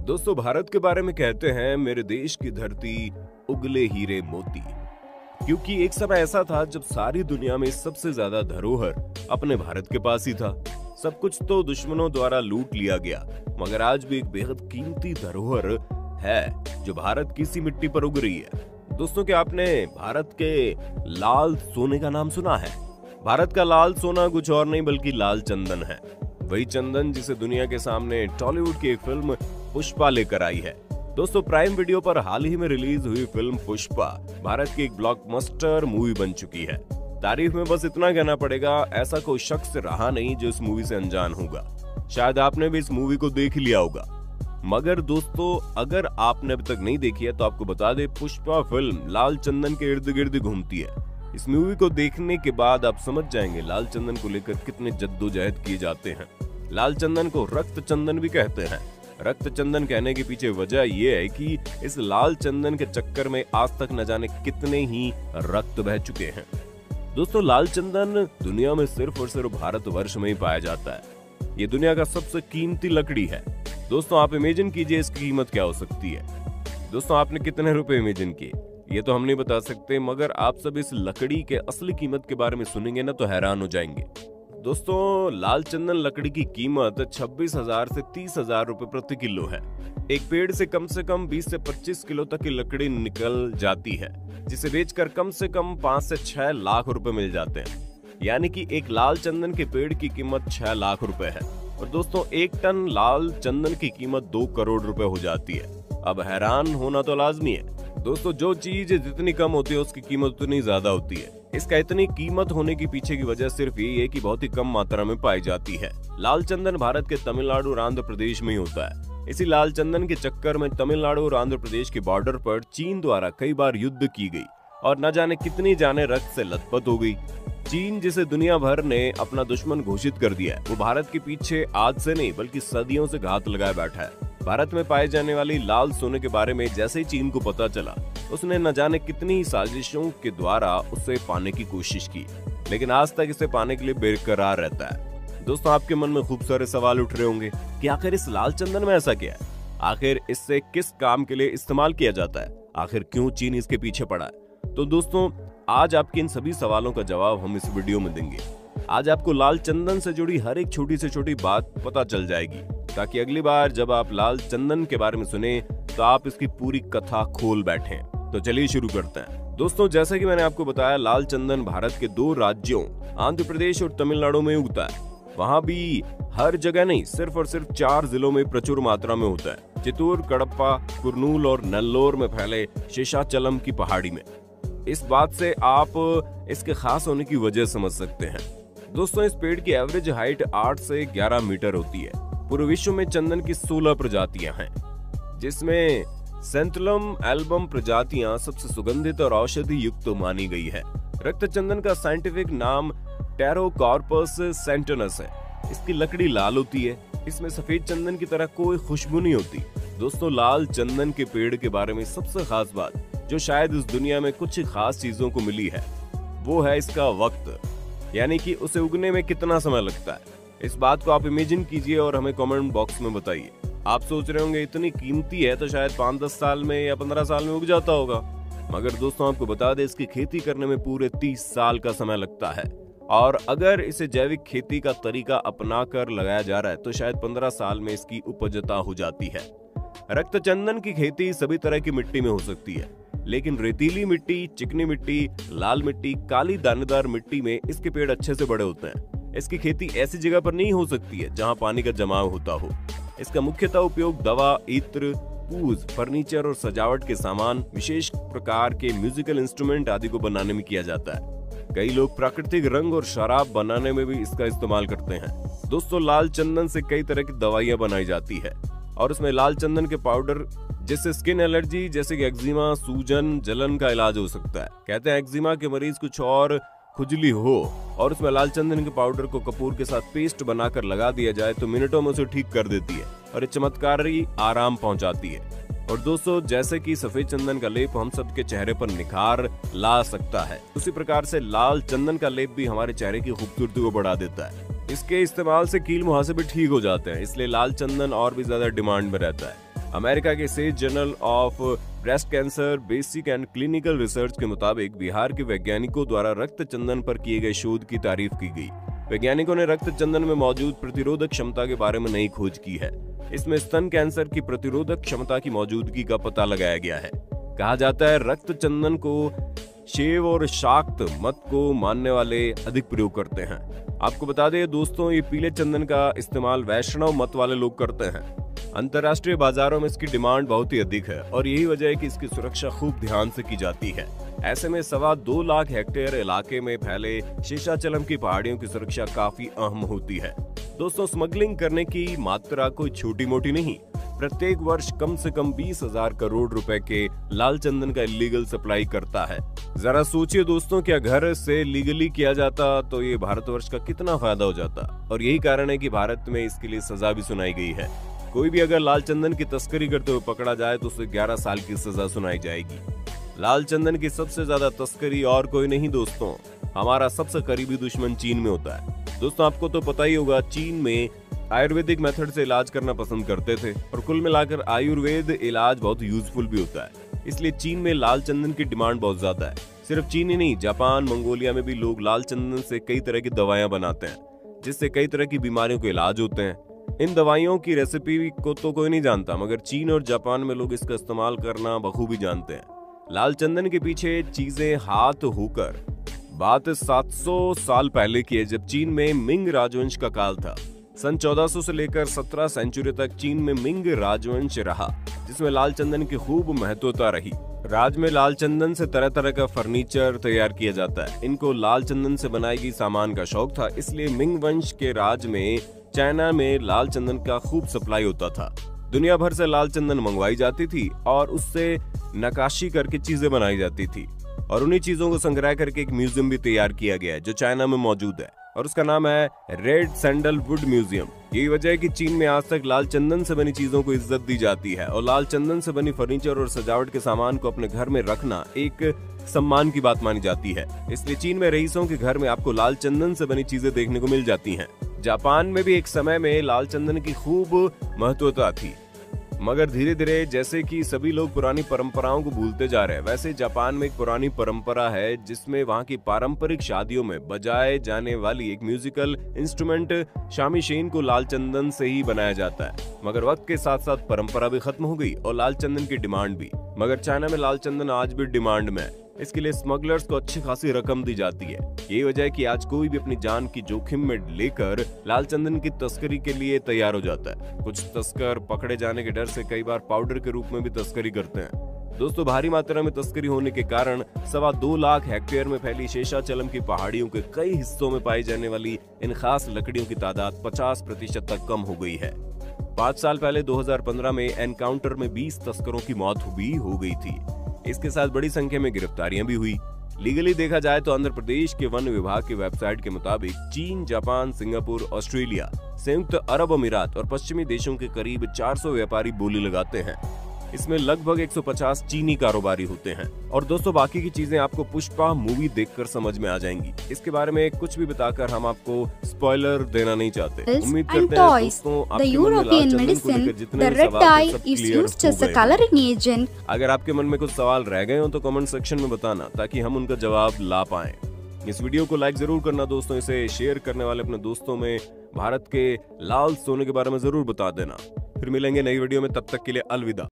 दोस्तों, भारत के बारे में कहते हैं मेरे देश की धरती उगले हीरे मोती, क्योंकि एक समय ऐसा था जब सारी दुनिया में सबसे ज्यादा धरोहर अपने भारत के पास ही था। सब कुछ तो दुश्मनों द्वारा लूट लिया गया, मगर आज भी एक बेहद कीमती धरोहर है जो भारत की सी मिट्टी पर उग रही है। दोस्तों, क्या आपने भारत के लाल सोने का नाम सुना है? भारत का लाल सोना कुछ और नहीं बल्कि लाल चंदन है। वही चंदन जिसे दुनिया के सामने टॉलीवुड की एक फिल्म पुष्पा लेकर आई है। दोस्तों, प्राइम वीडियो पर हाल ही में रिलीज हुई फिल्म पुष्पा भारत की एक ब्लॉकबस्टर मूवी बन चुकी है। तारीफ में बस इतना कहना पड़ेगा, ऐसा कोई शख्स रहा नहीं जो इस मूवी से अनजान होगा। शायद आपने भी इस मूवी को देख लिया होगा, मगर दोस्तों अगर आपने अभी तक नहीं देखी है तो आपको बता दे, पुष्पा फिल्म लाल चंदन के इर्द गिर्द घूमती है। इस मूवी को देखने के बाद आप समझ जाएंगे लाल चंदन को लेकर कितने जद्दोजहद किए जाते हैं। लाल चंदन को रक्त चंदन भी कहते हैं। रक्त चंदन कहने के पीछे वजह यह है कि इस लाल चंदन के चक्कर में आज तक न जाने कितने ही रक्त बह चुके हैं। दोस्तों, लाल चंदन दुनिया में सिर्फ और सिर्फ भारतवर्ष में ही पाया जाता है। ये दुनिया का सबसे कीमती लकड़ी है। दोस्तों, आप इमेजिन कीजिए इसकी कीमत क्या हो सकती है। दोस्तों, आपने कितने रुपए इमेजिन किए ये तो हम नहीं बता सकते, मगर आप सब इस लकड़ी के असली कीमत के बारे में सुनेंगे ना तो हैरान हो जाएंगे। दोस्तों, लाल चंदन लकड़ी की कीमत 26,000 से 30,000 रुपए प्रति किलो है। एक पेड़ से कम 20 से 25 किलो तक की लकड़ी निकल जाती है, जिसे बेचकर कम से कम 5 से 6 लाख रुपए मिल जाते हैं। यानी कि एक लाल चंदन के पेड़ की कीमत 6 लाख रुपए है। और दोस्तों, 1 टन लाल चंदन की कीमत 2 करोड़ रुपए हो जाती है। अब हैरान होना तो लाजमी है। दोस्तों, जो चीज जितनी कम होती है उसकी कीमत उतनी ज्यादा होती है। इसका इतनी कीमत होने की पीछे की वजह सिर्फ यही है कि बहुत ही कम मात्रा में पाई जाती है। लाल चंदन भारत के तमिलनाडु और आंध्र प्रदेश में ही होता है। इसी लाल चंदन के चक्कर में तमिलनाडु और आंध्र प्रदेश के बॉर्डर पर चीन द्वारा कई बार युद्ध की गई और न जाने कितनी जाने रक्त से लथपथ हो गई। चीन, जिसे दुनिया भर ने अपना दुश्मन घोषित कर दिया है, वो भारत के पीछे आज से नहीं बल्कि सदियों से घात लगाए बैठा है। भारत में पाए जाने वाली लाल सोने के बारे में जैसे ही चीन को पता चला, उसने न जाने कितनी साजिशों के द्वारा उसे पाने की कोशिश की, लेकिन आज तक इसे पाने के लिए बेकरार रहता है। दोस्तों, आपके मन में खूब सारे सवाल उठ रहे होंगे कि आखिर इस लाल चंदन में ऐसा क्या है? आखिर इससे किस काम के लिए इस्तेमाल किया जाता है? आखिर क्यों चीन इसके पीछे पड़ा है? तो दोस्तों, आज आपके इन सभी सवालों का जवाब हम इस वीडियो में देंगे। आज आपको लाल चंदन से जुड़ी हर एक छोटी से छोटी बात पता चल जाएगी, ताकि अगली बार जब आप लाल चंदन के बारे में सुने तो आप इसकी पूरी कथा खोल बैठें। तो चलिए शुरू करते हैं। दोस्तों, जैसा कि मैंने आपको बताया, लाल चंदन भारत के 2 राज्यों आंध्र प्रदेश और तमिलनाडु में उगता है। वहाँ भी हर जगह नहीं, सिर्फ और सिर्फ 4 जिलों में प्रचुर मात्रा में होता है। चित्तूर, कडप्पा, कुर्नूल और नेल्लोर में फैले शेषाचलम की पहाड़ी में। इस बात से आप इसके खास होने की वजह समझ सकते हैं। दोस्तों, इस पेड़ की एवरेज हाइट 8 से 11 मीटर होती है। पूरे विश्व में चंदन की 16 प्रजातियां हैं, जिसमें सेंथुलम एल्बम प्रजातियां सबसे सुगंधित और औषधि युक्त मानी गई है। रक्त चंदन का साइंटिफिक नाम टेरोकार्पस सेंटनस है। इसकी लकड़ी लाल होती है। इसमें सफेद चंदन की तरह कोई खुशबू नहीं होती। दोस्तों, लाल चंदन के पेड़ के बारे में सबसे खास बात जो शायद इस दुनिया में कुछ खास चीजों को मिली है, वो है इसका वक्त, यानी कि उसे उगने में कितना समय लगता है। इस बात को आप इमेजिन कीजिए और हमें कमेंट बॉक्स में बताइए। आप सोच रहे होंगे इतनी कीमती है तो शायद 5-10 साल में या 15 साल में उग जाता होगा, मगर दोस्तों आपको बता दें इसकी खेती करने में पूरे 30 साल का समय लगता है। और अगर इसे जैविक खेती का तरीका अपनाकर लगाया जा रहा है तो शायद 15 साल में इसकी उपजता हो जाती है। रक्त चंदन की खेती सभी तरह की मिट्टी में हो सकती है, लेकिन रेतीली मिट्टी, चिकनी मिट्टी, लाल मिट्टी, काली दानेदार मिट्टी में इसके पेड़ अच्छे से बड़े होते हैं। इसकी खेती ऐसी जगह पर नहीं हो सकती है जहां पानी का जमाव होता हो। इसका मुख्यतः उपयोग दवा, इत्र, पूज, फर्नीचर और सजावट के सामान, विशेष प्रकार के म्यूजिकल इंस्ट्रूमेंट आदि को बनाने में किया जाता है। कई लोग प्राकृतिक रंग और शराब बनाने में भी इसका इस्तेमाल करते हैं। दोस्तों, लाल चंदन से कई तरह की दवाइयां बनाई जाती है और उसमें लाल चंदन के पाउडर जिससे स्किन एलर्जी जैसे कि एक्जिमा, सूजन, जलन का इलाज हो सकता है। कहते हैं एक्जिमा के मरीज कुछ और खुजली हो और उसमें लाल चंदन के पाउडर को कपूर के साथ पेस्ट बनाकर लगा दिया जाए तो मिनटों में उसे ठीक कर देती है और ये चमत्कारी आराम पहुंचाती है। और दोस्तों, जैसे कि सफेद चंदन का लेप हम सबके चेहरे पर निखार ला सकता है, उसी प्रकार से लाल चंदन का लेप भी हमारे चेहरे की खूबसूरती को बढ़ा देता है। इसके इस्तेमाल से कील मुहासे भी ठीक हो जाते हैं, इसलिए लाल चंदन और भी ज्यादा डिमांड में रहता है। अमेरिका के state journal of breast cancer basic and clinical research के मुताबिक बिहार के वैज्ञानिकों द्वारा रक्त चंदन पर किए गए शोध की तारीफ की गई। वैज्ञानिकों ने रक्त चंदन में मौजूद प्रतिरोधक क्षमता के बारे में नई खोज की है। इसमें स्तन कैंसर की प्रतिरोधक क्षमता की मौजूदगी का पता लगाया गया है। कहा जाता है रक्त चंदन को शैव और शाक्त मत को मानने वाले अधिक प्रयोग करते हैं। आपको बता दें दोस्तों, ये पीले चंदन का इस्तेमाल वैष्णव मत वाले लोग करते हैं। अंतर्राष्ट्रीय बाजारों में इसकी डिमांड बहुत ही अधिक है और यही वजह है कि इसकी सुरक्षा खूब ध्यान से की जाती है। ऐसे में 2.25 लाख हेक्टेयर इलाके में फैले शेषाचलम की पहाड़ियों की सुरक्षा काफी अहम होती है। दोस्तों, स्मगलिंग करने की मात्रा कोई छोटी मोटी नहीं। प्रत्येक वर्ष कम से कम 20,000 करोड़ रुपए के लाल चंदन का इलीगल सप्लाई करता है। जरा सोचिए दोस्तों, क्या घर से लीगली किया जाता तो ये भारतवर्ष का कितना फायदा हो जाता। और यही कारण है कि भारत में इसके लिए सजा भी सुनाई गई है। कोई भी अगर लाल चंदन की तस्करी करते हुए पकड़ा जाए तो उसे 11 साल की सजा सुनाई जाएगी। लाल चंदन की सबसे ज्यादा तस्करी और कोई नहीं दोस्तों, हमारा सबसे करीबी दुश्मन चीन में होता है। दोस्तों, आपको तो पता ही होगा, चीन में आयुर्वेदिक मेथड से इलाज करना पसंद करते थे और कुल मिलाकर आयुर्वेद इलाज बहुत यूजफुल भी होता है। इसलिए चीन में लाल चंदन की डिमांड बहुत ज्यादा है। सिर्फ चीन ही नहीं, जापान, मंगोलिया में भी लोग लाल चंदन से कई तरह की दवाइयां बनाते हैं, जिससे कई तरह की बीमारियों के इलाज होते हैं। इन दवाइयों की रेसिपी को तो कोई नहीं जानता, मगर चीन और जापान में लोग इसका इस्तेमाल करना बखूबी जानते हैं। लाल चंदन के पीछे चीजें हाथ होकर बात 700 साल पहले की है, जब चीन में मिंग राजवंश का काल था। सन 1400 से लेकर 17 सेंचुरी तक चीन में मिंग राजवंश रहा, जिसमें लाल चंदन की खूब महत्वता रही। राज में लाल चंदन से तरह तरह का फर्नीचर तैयार किया जाता है। इनको लाल चंदन से बनाई गई सामान का शौक था, इसलिए मिंग वंश के राज में चाइना में लाल चंदन का खूब सप्लाई होता था। दुनिया भर से लाल चंदन मंगवाई जाती थी और उससे नक्काशी करके चीजें बनाई जाती थी और उन्हीं चीजों को संग्रह करके एक म्यूजियम भी तैयार किया गया है जो चाइना में मौजूद है और उसका नाम है रेड सैंडलवुड म्यूजियम। यही वजह है कि चीन में आज तक लाल चंदन से बनी चीजों को इज्जत दी जाती है और लाल चंदन से बनी फर्नीचर और सजावट के सामान को अपने घर में रखना एक सम्मान की बात मानी जाती है। इसलिए चीन में रईसों के घर में आपको लाल चंदन से बनी चीजें देखने को मिल जाती हैं। जापान में भी एक समय में लाल चंदन की खूब महत्वता थी, मगर धीरे धीरे जैसे कि सभी लोग पुरानी परंपराओं को भूलते जा रहे हैं, वैसे जापान में एक पुरानी परंपरा है जिसमें वहां की पारंपरिक शादियों में बजाए जाने वाली एक म्यूजिकल इंस्ट्रूमेंट शामीशेन को लाल चंदन से ही बनाया जाता है। मगर वक्त के साथ साथ परंपरा भी खत्म हो गई और लाल चंदन की डिमांड भी। मगर चाइना में लाल चंदन आज भी डिमांड में है। इसके लिए स्मगलर्स को अच्छी खासी रकम दी जाती है। यही वजह है कि आज कोई भी अपनी जान की जोखिम में लेकर लाल चंदन की तस्करी के लिए तैयार हो जाता है। कुछ तस्कर पकड़े जाने के डर से कई बार पाउडर के रूप में भी तस्करी करते हैं। दोस्तों, भारी मात्रा में तस्करी होने के कारण 2.25 लाख हेक्टेयर में फैली शेषाचलम की पहाड़ियों के कई हिस्सों में पाई जाने वाली इन खास लकड़ियों की तादाद 50% तक कम हो गई है। 5 साल पहले 2015 में एनकाउंटर में 20 तस्करों की मौत भी हो गई थी। इसके साथ बड़ी संख्या में गिरफ्तारियां भी हुई। लीगली देखा जाए तो आंध्र प्रदेश के वन विभाग की वेबसाइट के मुताबिक चीन, जापान, सिंगापुर, ऑस्ट्रेलिया, संयुक्त अरब अमीरात और पश्चिमी देशों के करीब 400 व्यापारी बोली लगाते हैं। इसमें लगभग 150 चीनी कारोबारी होते हैं। और दोस्तों, बाकी की चीजें आपको पुष्पा मूवी देखकर समझ में आ जाएंगी। इसके बारे में कुछ भी बताकर हम आपको स्पॉइलर देना नहीं चाहते। उम्मीद करते हैं दोस्तों आपके मन में लाल चंदन को लेकर जितने भी सवाल थे सब क्लियर हो गए। अगर आपके मन में कुछ सवाल रह गए हो तो कमेंट सेक्शन में बताना ताकि हम उनका जवाब ला पाएं। इस वीडियो को लाइक जरूर करना दोस्तों, इसे शेयर करने वाले अपने दोस्तों में भारत के लाल सोने के बारे में जरूर बता देना। फिर मिलेंगे नई वीडियो में, तब तक के लिए अलविदा।